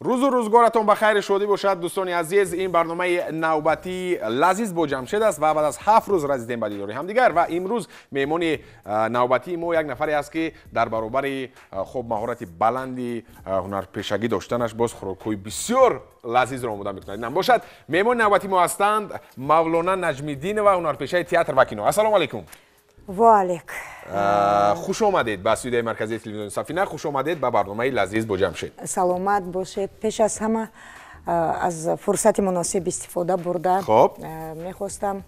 روز و روزگارتون بخیر شادی باشد دوستان عزیز. این برنامه نوبتی لازیز با جمشید است و بعد از 7 روز رسیدیم به دیدار همدیگر و امروز مهمان نوبتی ما یک نفری است که در برابر خوب مهارت بلندی هنرپیشگی داشتنش باز خوراک‌های بسیار لذیذ را آماده می‌کند. نام باشد مهمان نوبتی ما هستند مولونا نجمیدین و هنرپیشه تئاتر و کینو. السلام علیکم. و علیکم. خوش آمدید به استودیوی مرکزی تلویزیون سفینه. خوش آمدید به برنامه لذیذ با جمشید. سلامت باشید. پیش از همه از فرصت مناسب استفاده برده خب میخواستم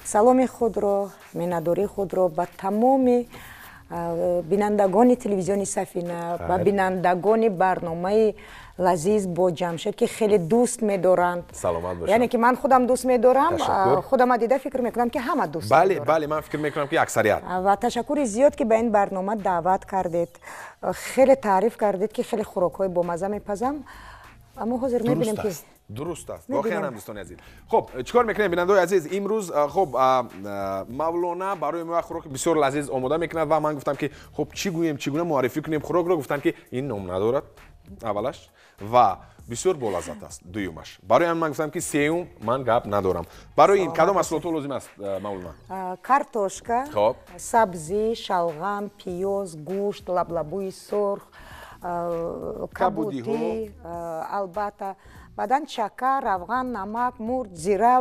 سلام خود را، میناداری خود را به تمام بینندگان تلویزیون سفینه و بینندگان برنامه لذیذ با جمشید که خیلی دوست می‌دارند. سلامت باشید. یعنی که من خودم دوست می‌دارم، خودم دیده فکر می‌کنم که همه دوست می‌دارند. بله من فکر می‌کنم که اکثریت. و تشکر زیاد که به این برنامه دعوت کردید. خیلی تعریف کردید که خیلی خوراک‌های با مزه می‌پزم. اما حاضر می‌بینیم که درست است. واقعا هم دوستان عزیز. خب چیکار می‌کنیم بینندگان عزیز؟ امروز خب مولانا برای ما خوراک بسیار لذیذ آماده می‌کند و من گفتم که خب چی گویم چگونه معرفی کنیم خوراک رو. گفتن که این نام ندارد اولش و بسیار بولذت است. دویمش برای من گفتم که سوم من گپ ندارم. برای این کدام محصولات لازم است مولانا؟ کارتوشکا، خب سبزی، شلغم، پیاز، گوشت، لبلبوی سرخ، کبودی، البته بعدن شکر، روغن، نمک، مرچ، زیره،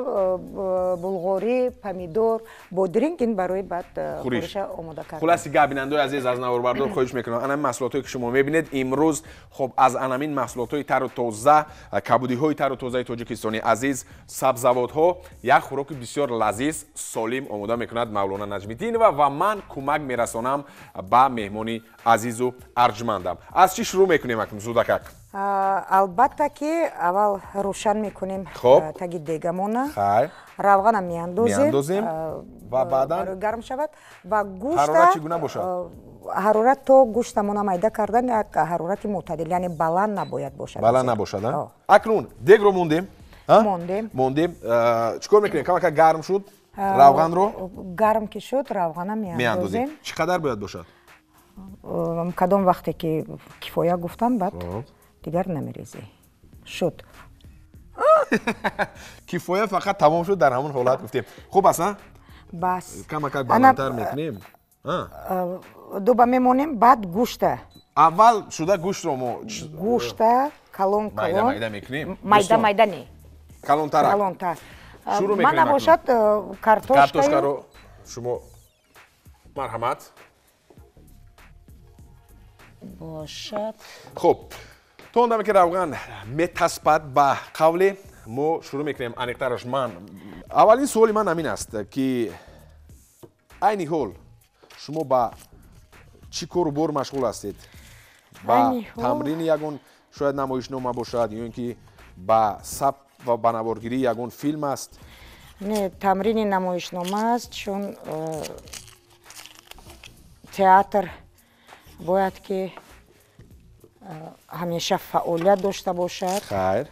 بلغاری، پمیدور، بودرینگ این برای بعد خورش آماده کردن. خلاصی گپ بیننده عزیز از نواربردار خواهش میکنم انا محصولاتی که شما میبینید امروز خب از انامین محصولات‌های تر و تازه، کبودی‌های تر و تازه تاجیکستانی عزیز، سبزوات‌ها یک خوراک بسیار لذیذ سالم آماده میکند مولانا نجمیدین و من کمک میرسانم به مهمانی عزیز و ارجمندم. از چی شروع میکنیم اکنون زودک؟ البته که اول روشن میکنیم تگی دیگمونه، روغن میاندازیم و بعدا گرم شود و گوشت حرارت چگونه باشد؟ حرارت تو گوشتمون میده کردن یک حرارت معتدل، یعنی بلند نباید باشد. بلند نباشد. اکنون دیگ رو موندیم. چیکار میکنیم؟ کم گرم شد روغن رو گرم که شد روغن میاندازیم. چقدر باید باشد؟ کدام وقتی که کفایه گفتم بعد دیگر نمیریزی. شد. کفایه فقط تمام شد در همون حالت گفتیم. خوب است نه؟ بس. کم بلندتر میکنیم. دوباره میمونیم بعد گوشت. اول شده گوشت رو ما گوشت کلون مایده میکنیم. مایده نه. کلون تر. شروع میکنیم. من نباشد کارتوشکا رو شما مرحمت باشد. خب تو اون که روغن میتسبت به قول ما شروع میکنیم انیقترش. من اولین سوالی من همین است که اینی حال شما با چی کار و بار مشغول هستید؟ با تمرین یگون شاید نمایشنامه باشد یا اینکه با ثبت و بنوارگیری یگون فیلم است؟ نه تمرین نمایشنامه است چون تئاتر باید که همیشه فعالیت داشته باشد. خیر.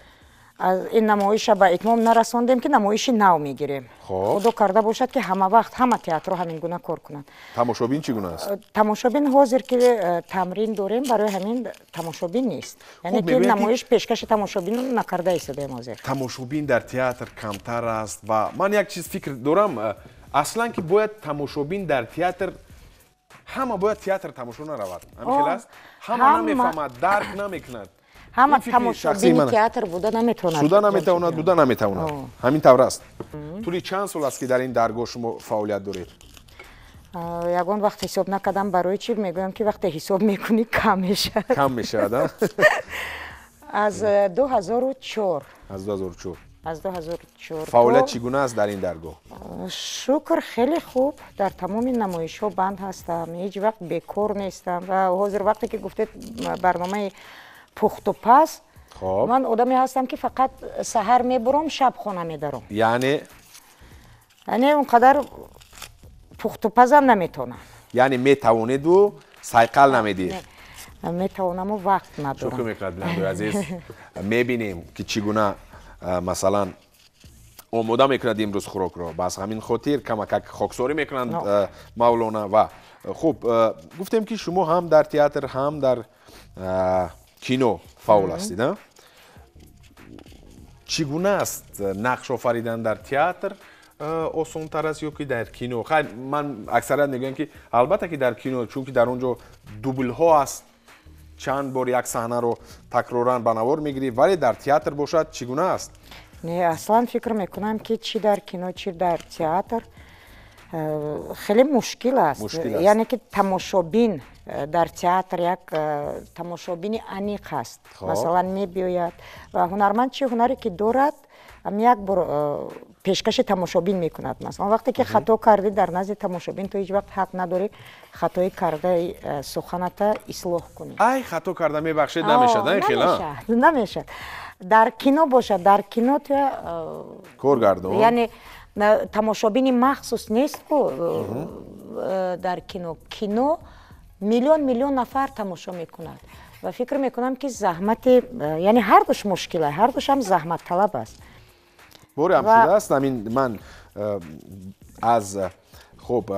از این نمایش به اتمام نرساندیم که نمایش نو میگیریم. خدا کرده باشد که همه وقت همه تئاتر همین گونه کار کنند. تماشابین چگونه است؟ تماشابین حاضر که تمرین داریم برای همین تماشابین نیست. یعنی که نمایش پیشکش تماشابین نکرده ایستادیم حاضر. تماشابین در تئاتر کمتر است و من یک چیز فکر دارم اصلا که باید تماشابین در تئاتر همه باید تئاتر تماشا نرود. همین است. همه نمیفهمد، درک نمیکند. همه تماشابین تئاتر بوده نمیتواند. شده نمیتواند، بوده نمیتواند. همین طور است. طوری چند سال است که در این درگاه شما فعالیت دارید؟ یگان وقت حساب نکردم برای چی میگویم که وقتی حساب میکنی کم میشه. کم میشه از 2004. از 2004 فعالیت چگونه است در این درگاه؟ شکر خیلی خوب. در تمام نمایش ها بند هستم، هیچ وقت بیکار نیستم و حاضر وقتی که گفتید برنامه پخت و پز من آدمی هستم که فقط سحر میبرم شب خانه میدارم. یعنی اونقدر پخت و پزم نمیتونم. یعنی میتوانید و سایقل نمیدید؟ میتوانم و وقت ندارم. شکر میکنم بیننده عزیز. میبینیم که چگونه مثلا آماده میکند امروز خوراک را. بس همین خاطر کمک خاکساری میکنند مولانا. و خب گفتیم که شما هم در تئاتر هم در کینو فعال هستید. чигуна аст нақш офаридан дар театр осонтар аст ё ки дар кино? Хайр, ман аксарият мегӯям ки албатта ки дар кино, чунки дар он ҷо дублҳо аст, чанд бор як саҳнаро такроран ба навор мегирӣ, вале дар театр бошад, чигуна аст? Не, аслан фикр мекунам ки чи дар кино, чи дар театр хеле мушкил аст. Яъне ки тамошобин дар театр як тамошобини аниқ аст. Масалан мебиёяд ва ҳунарманд чи ҳунаре ки дорад, як бор пешкаши тамошобин мекунад. Масалан вақте ки хато карди дар назди тамошобин, то ҳеҷ вақт ҳақ надорӣ хатои кардаи суханата ислоҳ кунӣ. Ай, хато карда мебахшед намешад, намешад. Дар кино бошад, дар кино то коргардон, яъне тамошобини махсус нест дар кино. Кино миллион нафар тамошо мекунад ва фикр мекунам ки заҳмати, яъне ҳардуш мушкила, ҳардушам заҳматталаб аст. боре ҳам шудааст. Ман аз хуб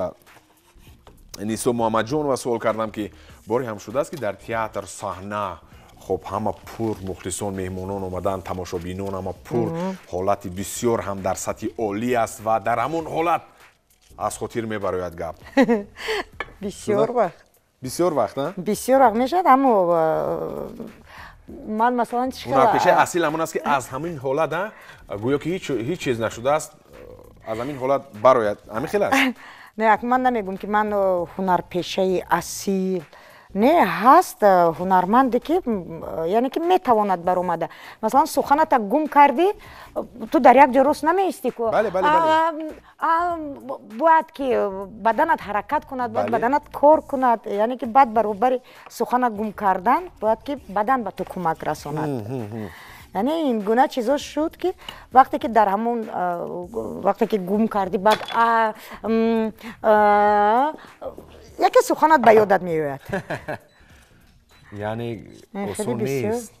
Нисо Муҳаммадҷонова суол кардам ки боре ҳам шудааст ки дар театр саҳна خب همه پور مخلصان مهمانان آمدن، تماشابینان همه پور، حالت بسیار هم در سطح عالی است و در همون حالت از خاطر میبراید گپ. بسیار وقت نه؟ بسیار وقت میشد، اما من مثلا هنرپیشه اصیل همون است که از همین حالت گویا که هیچ چیز نشده است، از همین حالت براید. همین خیلی است. نه، من نمیگم که من هنرپیشه اصیل не ҳаст ҳунарманде ки яъне ки метавонад баромада. Масалан суханата гум кардӣ, ту дар як ҷо рост намеистӣ ку бояд ки баданат ҳаракат кунад, бояд баданат кор кунад, яъне ки баъд баробари сухана гум кардан бояд ки бадан ба ту кӯмак расонад. яъне ин гуна чизо шуд ки вақте ки дар ҳамон вақте ки гум кардӣ баъд яке суханат ба ёдат меояд. яъне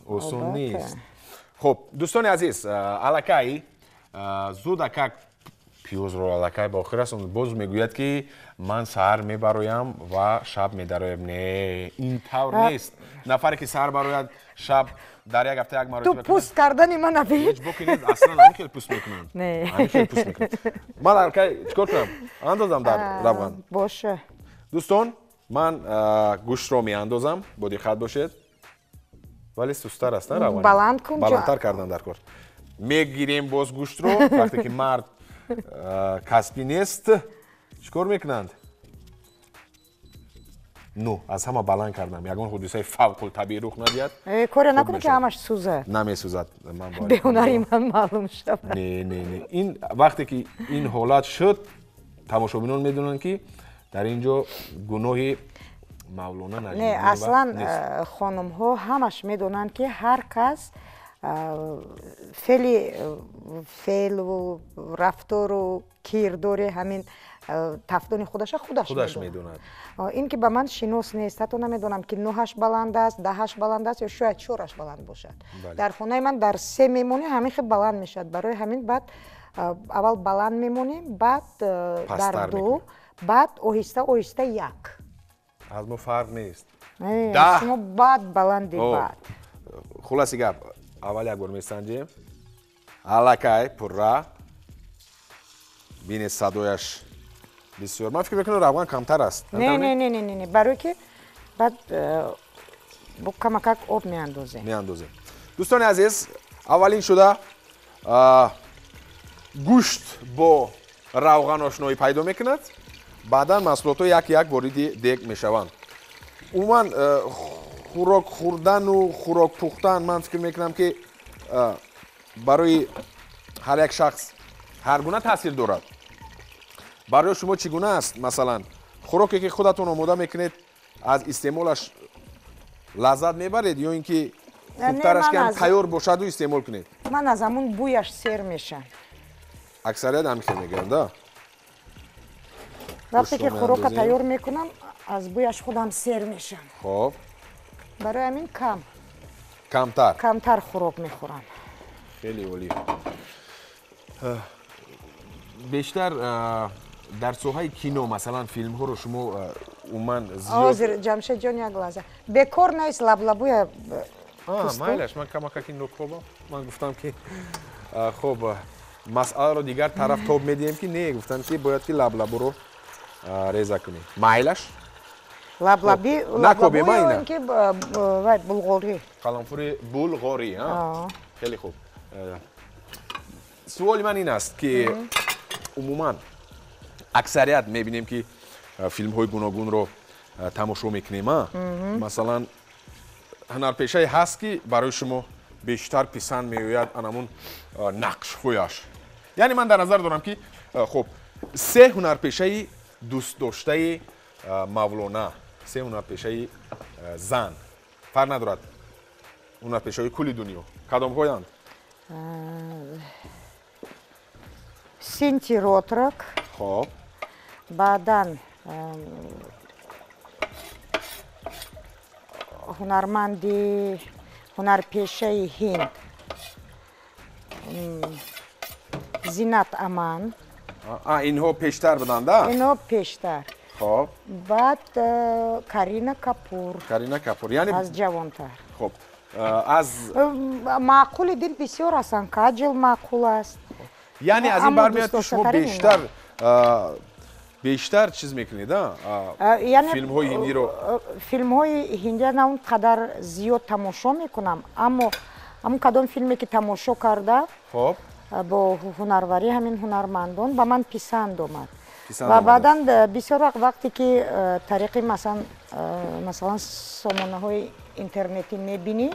осон нест. хуб дӯстони азиз, аллакай зудакак пиёзро аллакай ба охир расонд, боз мегӯяд ки ман саҳар мебароям ва шаб медароям. Не, ин тавр нест. нафаре ки саҳар барояд, шаб дар як ҳафта як маротиба. ту пӯст кардани ман абӣ ҳеҷ боки нест. аслан ҳамин хел пӯст мекунанд. ҳамин хел пӯст мекунанд. ман аллакай чикор кунам? андозам дар равған. боша. дӯстон, ман гӯштро меандозам, бо диққат бошед. вале сустар аст, на равған. баланд кун, баландтар кардан дар кор. мегирем боз гӯштро, вақте ки мард касби нест, чикор мекунанд? ну, аз ҳама баланд кардам. ягон ҳодисаи фавқултабии рух надиҳад. коре накунӣ ки ҳамаш сӯзад. намесӯзад. беҳунари ман маълум шавад. не. ин вақте ки ин ҳолат шуд, тамошобинон медонанд ки дар ин ҷо гуноҳи Мавлона Начмиддин не, аслан хонумҳо ҳамаш медонанд ки ҳар кас феълу рафтору кирдори ҳамин тафдони худаша худаш медонад. ин ки ба ман шинос нест, ҳатто намедонам ки 9-аш баланд аст, 10-аш баланд аст ё шояд 4-аш баланд бошад. дар хонаи ман дар 3 мемонӣ ҳамин хел баланд мешавад. барои ҳамин баъд аввал баланд мемонем, баъд дар 2, баъд оҳиста оҳиста 1. аз мо фарқ нест. шумо баъд баланди баъд. хулоси гап, аввал як бор месанҷем. аллакай пурра. бинед садояш бисёр. ман фикр мекунам равған камтар аст. не. барои ки баъд бо камакак об меандозем. дӯстони азиз, аввалин шуда гӯшт бо равған ошноӣ пайдо мекунад. баъдан маҳсулотҳо як вориди дег мешаванд. умуман хӯрок хӯрдану хӯрок пухтан ман фикр мекунам ки барои ҳар як шахс ҳар гуна таъсир дорад. барои шумо чӣ гуна аст? масалан хӯроке ки худатон омода мекунед, аз истеъмолаш лаззат мебаред ё ин ки хубтараш ки ҳам тайёр бошаду истеъмол кунед? ман аз ҳамун бӯяш сер мешам. аксарият ҳамин хел мегӯянд. вақте ки хӯрока тайёр мекунам, аз бӯяш худам сер мешам. хоб барои ҳамин камтар хӯрок мехӯрам. хеле олӣ. бештар дар соҳаи кино, масалан филмҳоро шумо умуман зиёд ҳозир ҷамшед ҷон як лаҳза бекор нест лаблабӯя майлаш, ман камакаки нукобам. ман гуфтам ки خب مسئله رو دیگر طرف تاب میدیم که نه گفتن که باید که لبلبو رو ریزه کنیم مایلش لبلبی نکوبی ما اینه که بلغاری قلمفور بلغاری خیلی خوب سوال من این است که عموما اکثریت میبینیم که فیلم های گوناگون رو تماشا میکنیم مثلا هنرپیشه هست که برای شما بیشتر پسند میآید انمون نقش خویش یعنی من در نظر دارم که خب سه هنرپیشه دوست داشته مولونا سه هنرپیشه زن فرق ندارد هنرپیشه کل دنیا کدام هایند سینتی روترک خب بعدن هنرمندی هنرپیشه هند زینت امان اینها پیشتر بدن ده؟ اینها پیشتر خب بعد کارینا کاپور یعنی از جوانتر خب از معقول دین بسیار هستند کاجل معقول است یعنی از این برمیاد که شما بیشتر چیز میکنید یعنی فیلم های هندی رو فیلم های هندی نه اونقدر زیاد تماشا میکنم اما همون کدام فیلمی که تماشا کرده خب با هنروری همین هنرمندان با من پسند اومد و بعدا بسیار وقتی که طریق مثلا سامانه های اینترنتی میبینی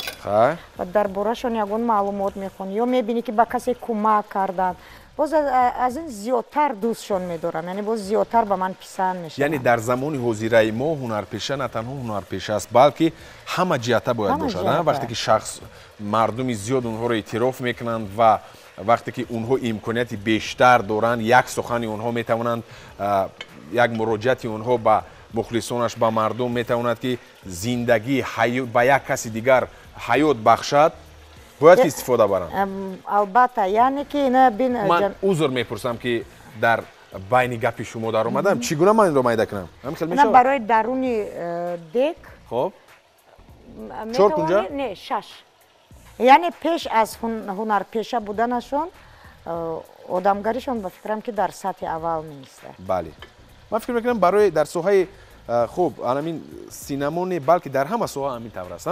و در بارشون یگون معلومات میخونی یا میبینی که با کسی کمک کردن باز از این زیادتر دوستشون میدارم یعنی باز زیادتر به من پسند میشه یعنی در زمان حاضر ما هنرپیشه نه تنها هنرپیشه است بلکه همه جهته باید باشد وقتی که شخص مردمی زیاد اونها رو اعتراف میکنند و وقتی که اونها امکانیت بیشتر دارند یک سخن اونها میتوانند یک مراجعت اونها به مخلصانش به مردم میتواند که زندگی به یک کسی دیگر حیات بخشد باید که استفاده برن البته یعنی که اینا من عذر میپرسم که در بین گپی شما در اومدم چگونه من این رو میده کنم نه برای درونی دک خب چهار اونجا نه 6 یعنی پیش از هنرپیشه بودنشون آدمگاریشون به فکرم که در سطح اول نیست بله من فکر میکنم برای در ساحه خوب همین سینما نه بلکه در همه ساحه همین طور است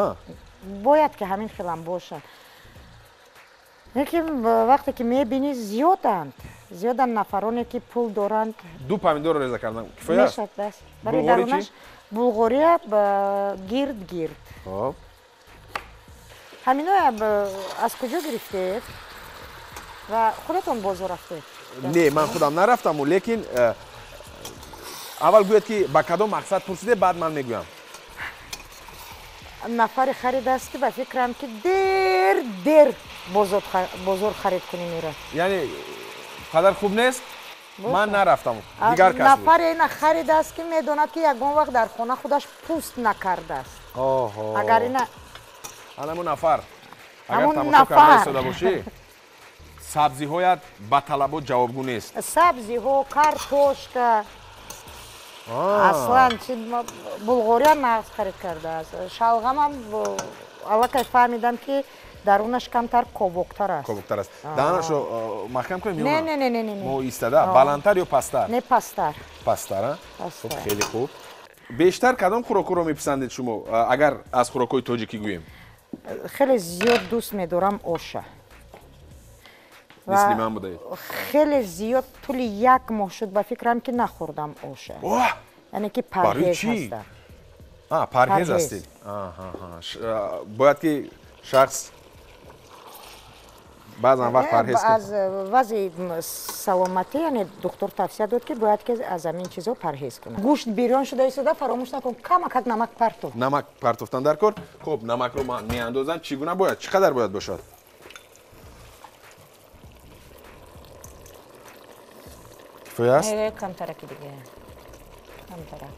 باید که همین خیلی باشه لیکن وقتی که میبینی زیادند نفرانی که پول دارند دو پامیدور رو ریزه کردن کفایه است برای درونش بلغاری گرد خب همینو از کجا گرفته و خودتون بازار رفته نه من خودم نرفتم لیکن اول گوید که با کدام مقصد پرسیده بعد من میگویم نفر خرید است که به فکرم که دیر بازار خرید کنی میره یعنی قدر خوب نیست من نرفتم دیگر کس بود نفر این خرید است که میدوند که یکون وقت در خانه خودش پوست نکرده است اگر این همون نفر اگر تماشا کرده ایستاده باشی سبزی هایت به طلبات جوابگو نیست سبزی ها کارتوشک اصلا بلغاری هم نقص خرید کرده است شلغم هم علاقه فهمیدم که درونش کمتر کوبکتر است دهنش رو محکم کنیم نه ما ایستاده بلندتر یا پستر نه پستر خب خیلی خوب بیشتر کدام خوراک رو میپسندید شما اگر از خوراکای تاجیکی گوییم خیلی زیاد دوست میدارم آشه مثل من بوده خیلی زیاد طول یک ماه شد به فکرم که نخوردم آشه یعنی که پرهیز هستم پرهیز هستید باید که شخص بعضا وقت پرهیز کنه از وضع سلامتی یعنی دکتر توصیه داد که باید که از این چیزا پرهیز کنه گوشت بیرون شده ایستاده فراموش نکن کمک نمک پرتوفتن در کار خب نمک رو من میاندازم چگونه باید چقدر باید باشد کفایه است کمترک دیگه کمترک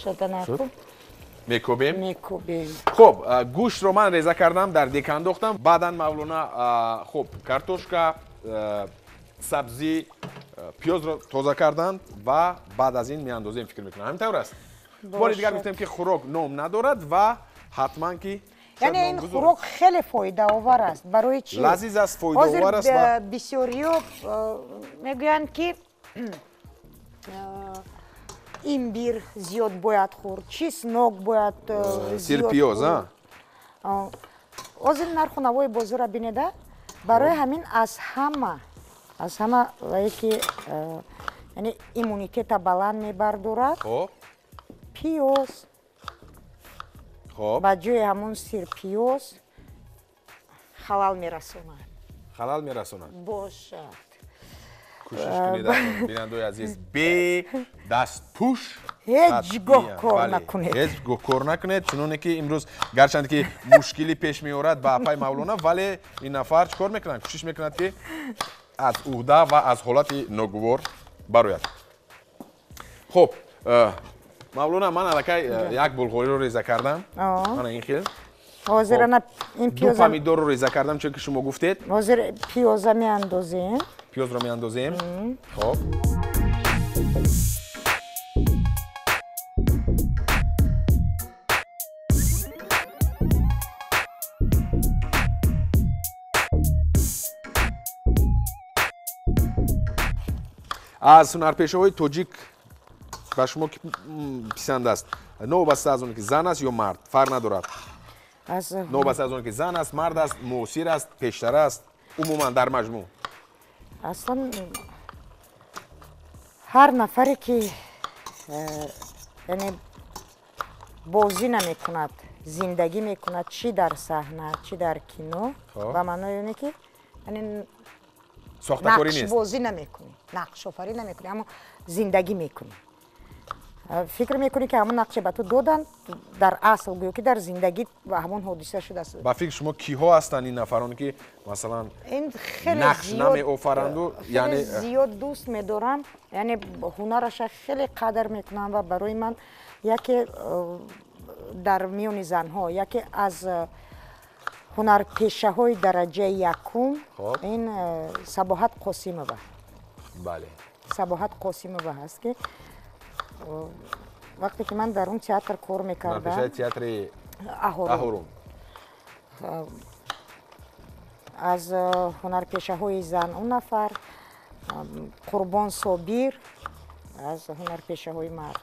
شده نکن میکوبیم خب گوشت رو من ریزه کردم در دیگ انداختم بعدا مولانا خب کارتوشکا سبزی پیاز رو تازه کردند و بعد از این میاندازیم فکر میکنم همین طور است بار دیگر گفتیم که خوراک نام ندارد و حتما که یعنی این خوراک خیلی فایده آور است. برای چی؟ لذیذ است، فایده آور است. حاضر بسیاری‌ها میگویند که ایمبیر زیاد باید خورد، چسناک باید زیاد خورد. پیاز حاضر نرخ و نوای بازار را بینیده. برای همین از همه وقتی که یعنی ایمونیتت بلند میبردارد، پیاز با جای همون سیر پیاز خلال میرسوند. باشد. کوشش کنید بینندگان عزیز به دست پوش هیچ گاه کار نکنید. هیچ گاه کار نکنید، چون که امروز گرچند که مشکلی پیش میآورد با اپای مولانا، ولی این نفر چیکار میکنند؟ کوشش میکنند که از عهده و از حالت ناگوار برآید. خب مولانا، من الکی یک بلغاری رو ریزه کردم. من این خیلی حاضرانه این پیاز دو پمیدور رو ریزه کردم چون که شما گفتید. حاضر پیاز میاندازیم. پیاز رو میاندازیم. خب از هنرپیشه‌های توجیک به شما که پسند است، نوبسته از اون که زن است یا مرد فرق ندارد؟ نوبسته از اون که زن است، مرد است، موسیر است، پیشتر است، عموما در مجموع اصلا هر نفری که یعنی بازی نمیکند، زندگی میکند، چی در صحنه چی در کینو، و معنی اینه که یعنی نقش بازی نمیکنی، نقش آفرینی نمیکنی، اما زندگی میکنی. فکر میکنی که همون نقشه به تو دادن، در اصل گویا که در زندگی و همون حادثه شده است. با فکر شما کیها هستن این نفرانی که مثلا این خیلی نقش نمی آفرند؟ یعنی زیاد دوست میدارم، یعنی هنرش خیلی قدر میکنم و برای من یکی در میون زنها، یکی از هنرپیشه های درجه یکم این صباحت قاسم‌آوا. بله، صباحت قاسم‌آوا هست که وقتی که من در اون تئاتر کار میکردم، هنرپیشه تئاتر اهورم، از هنرپیشه های زن اون نفر، قربان صابر از هنرپیشه های مرد،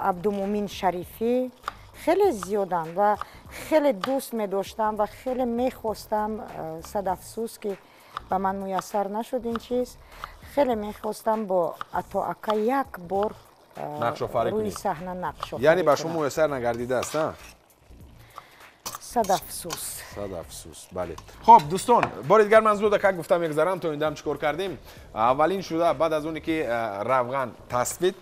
عبدالمومن شریفی، خیلی زیادن و خیلی دوست می داشتم و خیلی می خواستم. صد افسوس که به من میسر نشد این چیز. خیلی می خواستم با عطا یک بار روی صحنه نقش آفرینی. یعنی به شما میسر نگردیده است نه؟ صد افسوس. صد افسوس. بله. خب دوستان، بار دیگر من زود که گفتم میگذارم تا این دم چیکار کردیم. اولین شده بعد از اونی که روغن تصفید،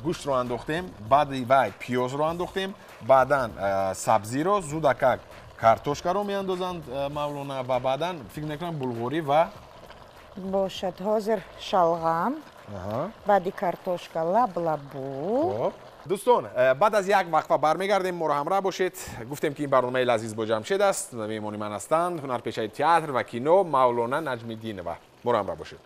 گوشت رو انداختیم، بعد وای پیاز رو انداختیم، بعداً سبزی رو، زودکک کارتوشکا رو میاندازند مولانا و بعداً فکر میکنم بلغوری و باشد حاضر شلغم، بعدی کارتوشکا لب. دوستان بعد از یک وقفه برمیگردیم، ما رو همراه باشید. گفتیم که این برنامه لذیذ با جمشید است، میمونی من هستند هنرپیشه تئاتر و کینو مولانا نجمیدین و ما رو همراه باشید.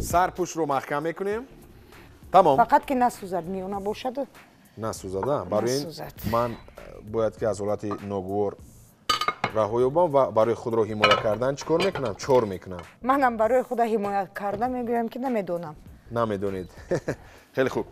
سرپوش رو محکم میکنیم. تمام. فقط که نسوزد، میونه باشد. نسوزده. برای این من باید که از حالت ناگوار رها یابم و برای خود رو حمایت کردن چیکار میکنم؟ چور میکنم. منم برای خود حمایت کردم میگویم که نمیدونم. نمیدونید. خیلی خوب.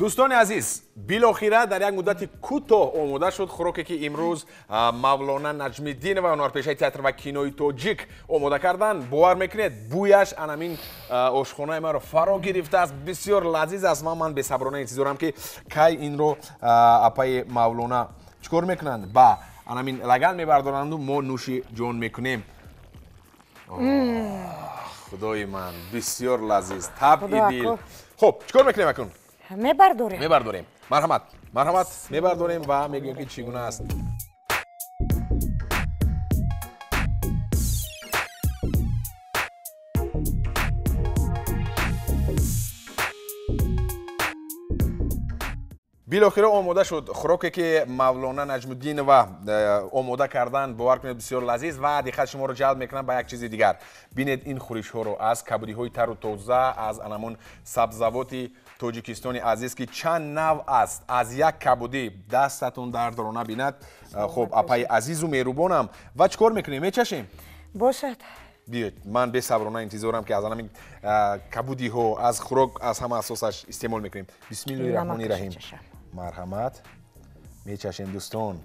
دوستان عزیز بالاخره در یک مدت کوتاه آماده شد خوراکی که امروز مولانا نجمیدین و هنرپیشه تئاتر و کینوی تاجیک آماده کردن. باور میکنید بویش همین آشخانه ما رو فرا گرفته است. بسیار لذیذ است. من به صبرانه انتظارم که کی این رو اپای مولانا چیکار میکنند با همین لگن میبردارند و ما نوش جان میکنیم. خدای من بسیار لذیذ طبع دل. خب چیکار میکنیم اکنون؟ میبرداریم. مرحمت میبرداریم و میگیم که چگونه است. بالاخره آماده شد خوراکی که مولانا نجمالدین و آماده کردن. باور کنید بسیار لذیذ و دقت شما رو جلب میکنم به یک چیز دیگر. ببینید این خورش ها رو از کبودی های تر و تازه از انمون سبزوات تاجیکستانی عزیز که چند نوع است. از یک کبودی دستتون درد رو نبیند. خب اپای عزیز و مهربانم و چیکار میکنیم؟ میچشیم؟ باشد. بیاید من به صبرانه انتظارم که از همین کبودی ها از خوراک از همه اساسش استعمال میکنیم. بسم الله الرحمن الرحیم. مرحمت میچشیم دوستان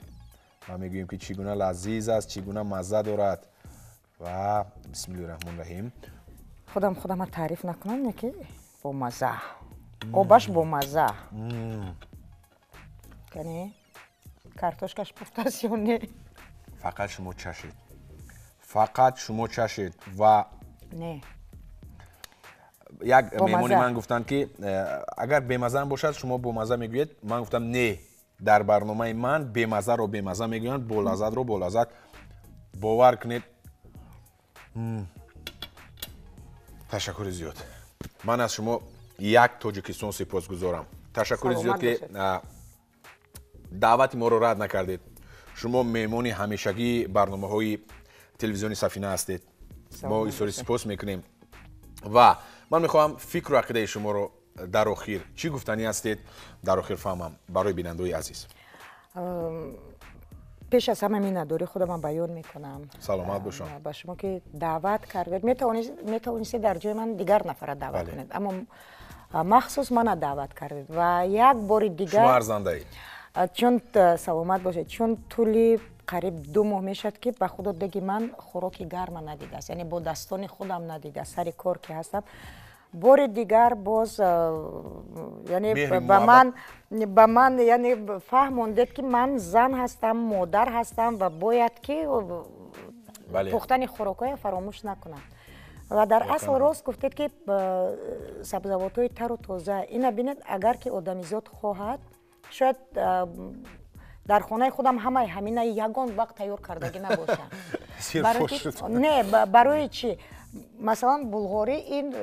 و میگوییم که چگونه لذیذ است، چگونه مزه دارد و بسم الله الرحمن الرحیم. خودم تعریف نکنم که با مزه آبش با مزه کنی کارتوشکش پخته است یا نه؟ فقط شما چشید و نه یک میمونی من گفتن که اگر بمزه باشد شما با مزه میگوید. من گفتم نه، در برنامه من بمزه رو بمزه میگویند، با لذت رو با لذت. باور کنید تشکر زیاد. من از شما یک تاجیکستان سپاسگزارم. تشکر زیاد که دعوت ما رو رد نکردید. شما میمونی همیشگی برنامه های تلویزیونی سفینه هستید. ما ایسوری سپاس میکنیم و من میخوام فکر و عقیده شما رو در آخر چی گفتنی هستید در آخر فهمم برای بیننده‌های عزیز. پیش از همه این نداری خودم بیان میکنم. سلامت باشم. با شما که دعوت کردید میتونید در جای من دیگر نفر دعوت کنید اما مخصوص من دعوت کردید و یک بار دیگر شما ارزنده اید. چون سلامت باشید. چون طولی قریب 2 ماه میشد که به خدا دیگه من خوراک گرم ندیده است. یعنی با دستان خودم ندیده سر کار که هستم. بار دیگر باز یعنی به من یعنی فهموندید که من زن هستم، مادر هستم و باید که پختن خوراکای فراموش نکنم. و در اصل راست گفتید که سبزوات های تر و تازه اینا بینید اگر که آدمیزاد خواهد شاید در خانه خودم همین یگان وقت تیار کردگی نباشم. نه برای چی؟ مثلا بلغاری این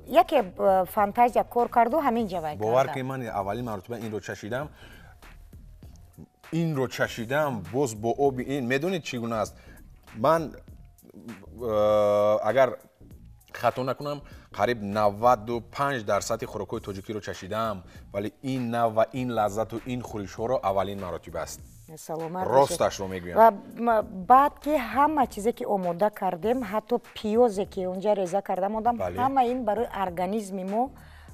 یکی فانتازیا کار کرد و همین جواب کرد. باور که من اولین مرتبه این رو چشیدم باز با آب این میدونید چگونه است. من اگر خطا نکنم قریب 95% خوراک‌های تاجیکی رو چشیدم ولی این نوع و این لذت و این خورش ها رو اولین مرتبه است. راستش رو میگویم. و بعد که همه چیزی که آماده کردیم حتی پیازی که اونجا ریزه کردم همه این برای ارگانیسم ما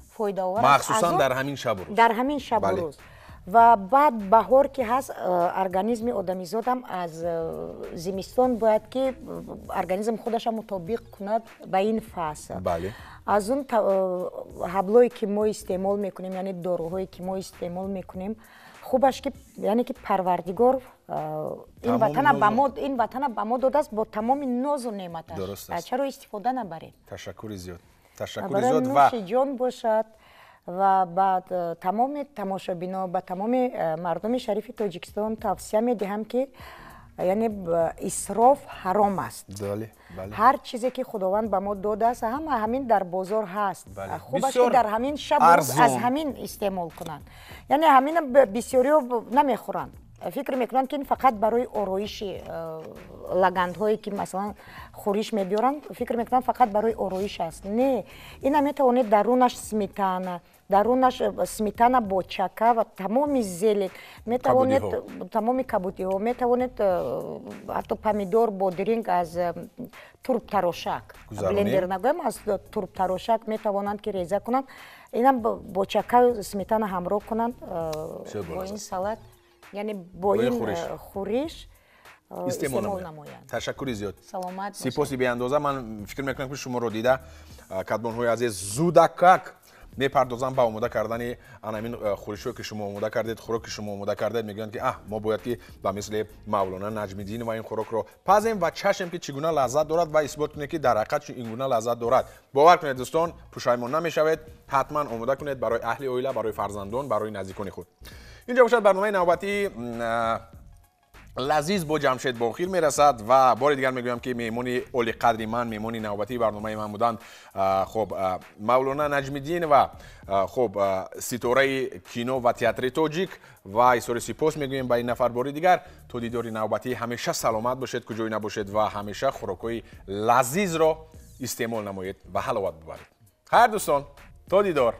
فایده آور است. مخصوصا در همین شب و روز. و بعد بهار که هست ارگانیسم آدمیزاد هم از زمستان باید که ارگانیسم خودش مطابق کند به این فصل. از اون حبلایی که ما استعمال میکنیم یعنی داروهایی که ما استعمال میکنیم خوبش که یعنی که پروردگار این وطن به ما داده است با تمام ناز و نعمتش. چرا استفاده نبریم؟ تشکر زیاد. نوش جان باشد. و بعد تمام تماشابینا به تمام مردم شریف تاجیکستان توصیه میدهم که یعنی اسراف حرام است. هر چیزی که خداوند به ما داده است همین در بازار هست. خوب است که در همین شب از همین استعمال کنند. یعنی همین بسیاری نمیخورند. فکر میکنن که این فقط برای آرایش لگندهایی که مثلا خورش میبیارن فکر میکنن فقط برای آرایش است. نه، اینا میتوانید درونش سمیتانا با چکه و تمام زیل میتوانید تمام کبوتی ها میتوانید حتی پمیدور با درینگ از تورب تراشک بلندر نگویم از تورب تراشک میتوانند که ریزه کنند اینا با چکه و سمیتانا همراه کنند با این سالاد یعنی با این خورش استعمال نمایند. تشکر زیاد. سلامت سپاسی بی اندازه. من فکر میکنم که شما رو دیده کدبان‌های عزیز زودکک میپردازن به آماده کردن همین خورشی که شما آماده کردید، خوراک که شما آماده کردید. میگن که ما باید که به مثل مولانا نجمیدین و این خوراک رو پزیم و چشم که چگونه لذت دارد و اثبات کنه که در حقیقت این گونه لذت دارد. باور کنید دوستان، پشیمان نمیشوید. حتما آماده کنید برای اهل عائله، برای فرزندان، برای نزدیکان خود. اینجا باشد برنامه نوبتی لذیذ با جمشید با خیر میرسد و بار دیگر میگویم که میمونی اولی قدری من میمونی نوبتی برنامه من بودند خب مولانا نجمیدین و خب ستاره کینو و تئاتر تاجیک و ایسور سپاس میگویم به این نفر بار دیگر. تا دیدار نوبتی همیشه سلامت باشید، کجای نباشید و همیشه خوراکای لذیذ را استعمال نمایید و حلاوت ببرید. خیر دوستان، تا دیدار.